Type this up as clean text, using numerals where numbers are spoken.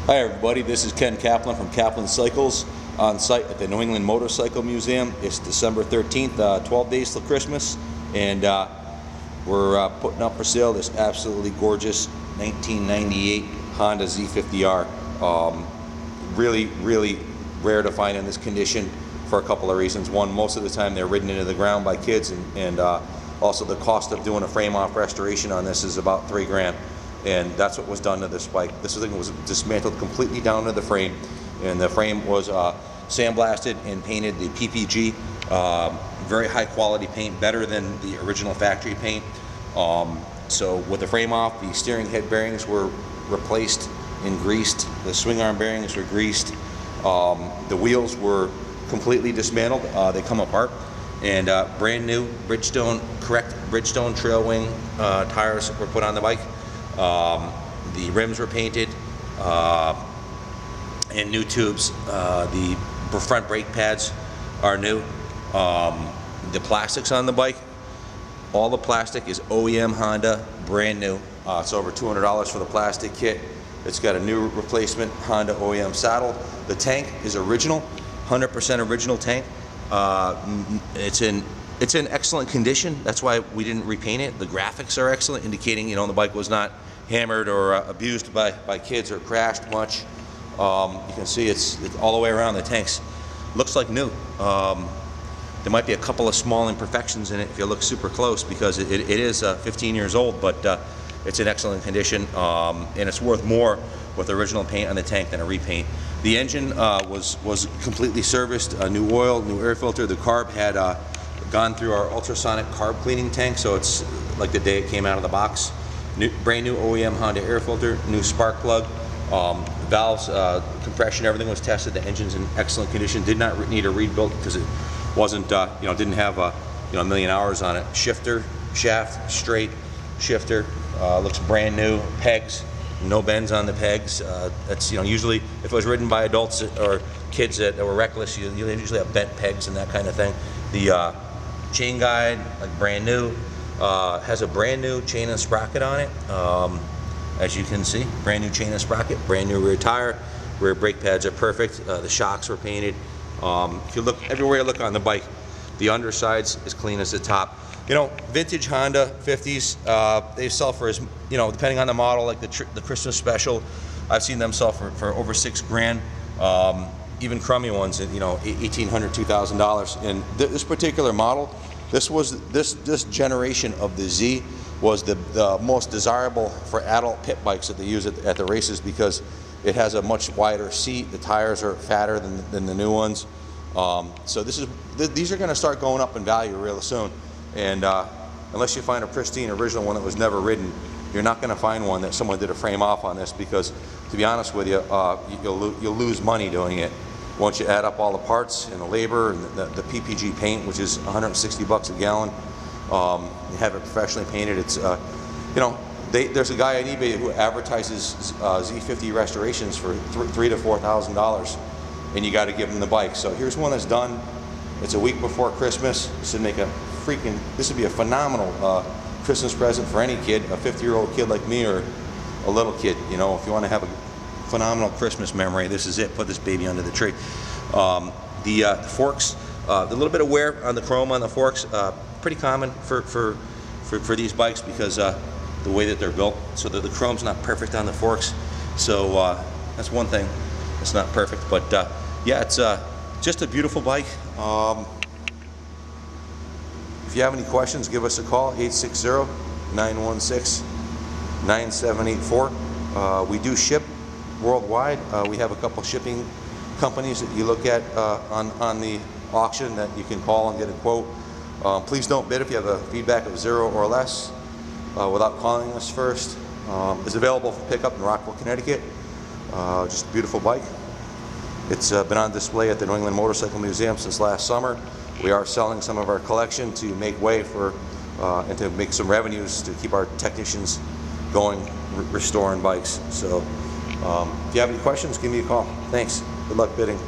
Hi everybody, this is Ken Kaplan from Kaplan Cycles on site at the New England Motorcycle Museum. It's December 13th, 12 days till Christmas, and we're putting up for sale this absolutely gorgeous 1998 Honda Z50R. Really rare to find in this condition for a couple of reasons. One, most of the time they're ridden into the ground by kids, and also the cost of doing a frame-off restoration on this is about $3 grand. And that's what was done to this bike. This thing was dismantled completely down to the frame, and the frame was sandblasted and painted the PPG, very high quality paint, better than the original factory paint. So with the frame off, the steering head bearings were replaced and greased. The swing arm bearings were greased. The wheels were completely dismantled. They come apart, and brand new correct Bridgestone trail wing tires were put on the bike. The rims were painted and new tubes. The front brake pads are new. The plastics on the bike, all the plastic is OEM Honda, brand new. It's over $200 for the plastic kit. It's got a new replacement Honda OEM saddle. The tank is original, 100% original tank. It's in excellent condition. That's why we didn't repaint it. The graphics are excellent, indicating the bike was not hammered or abused by kids or crashed much. You can see it's all the way around. The tanks looks like new. There might be a couple of small imperfections in it if you look super close, because it is 15 years old, but it's in excellent condition, and it's worth more with original paint on the tank than a repaint. The engine was completely serviced, new oil, new air filter. The carb had gone through our ultrasonic carb cleaning tank, so it's like the day it came out of the box. Brand new OEM Honda air filter, new spark plug, valves, compression, everything was tested. The engine's in excellent condition. Did not need a rebuild because it wasn't, didn't have a million hours on it. Shifter, shaft, straight shifter, looks brand new. Pegs, no bends on the pegs. That's usually if it was ridden by adults or kids that were reckless, you usually have bent pegs and that kind of thing. The chain guide, like brand new. Has a brand new chain and sprocket on it. As you can see, brand new chain and sprocket, brand new rear tire. Rear brake pads are perfect. The shocks were painted. If you look everywhere you look on the bike, the underside's as clean as the top. Vintage Honda 50s, they sell for, depending on the model, like the Christmas special, I've seen them sell for over $6 grand. Even crummy ones at $1,800, $2,000. And this particular model, this generation of the Z was the most desirable for adult pit bikes that they use at the races, because it has a much wider seat. The tires are fatter than the new ones. So these are going to start going up in value real soon. And unless you find a pristine original one that was never ridden, you're not going to find one that someone did a frame off on this, because to be honest with you, you'll lose money doing it. Once you add up all the parts and the labor and the PPG paint, which is $160 a gallon, you have it professionally painted. It's there's a guy on eBay who advertises Z50 restorations for $3,000 to $4,000, and you got to give him the bike. So here's one that's done. It's a week before Christmas. This would be a phenomenal Christmas present for any kid, a 50-year-old kid like me or a little kid. If you want to have a phenomenal Christmas memory, this is it. Put this baby under the tree. The forks, a little bit of wear on the chrome on the forks, pretty common for these bikes, because the way that they're built, so that the chrome's not perfect on the forks. So that's one thing that's not perfect. But yeah, it's just a beautiful bike. If you have any questions, give us a call, 860-916-9784. We do ship worldwide. We have a couple shipping companies that you look at on the auction that you can call and get a quote. Please don't bid if you have a feedback of 0 or less without calling us first. It's available for pickup in Rockville, Connecticut. Just a beautiful bike. It's been on display at the New England Motorcycle Museum since last summer. We are selling some of our collection to make way for and to make some revenues to keep our technicians going, restoring bikes. So if you have any questions, give me a call. Thanks. Good luck bidding.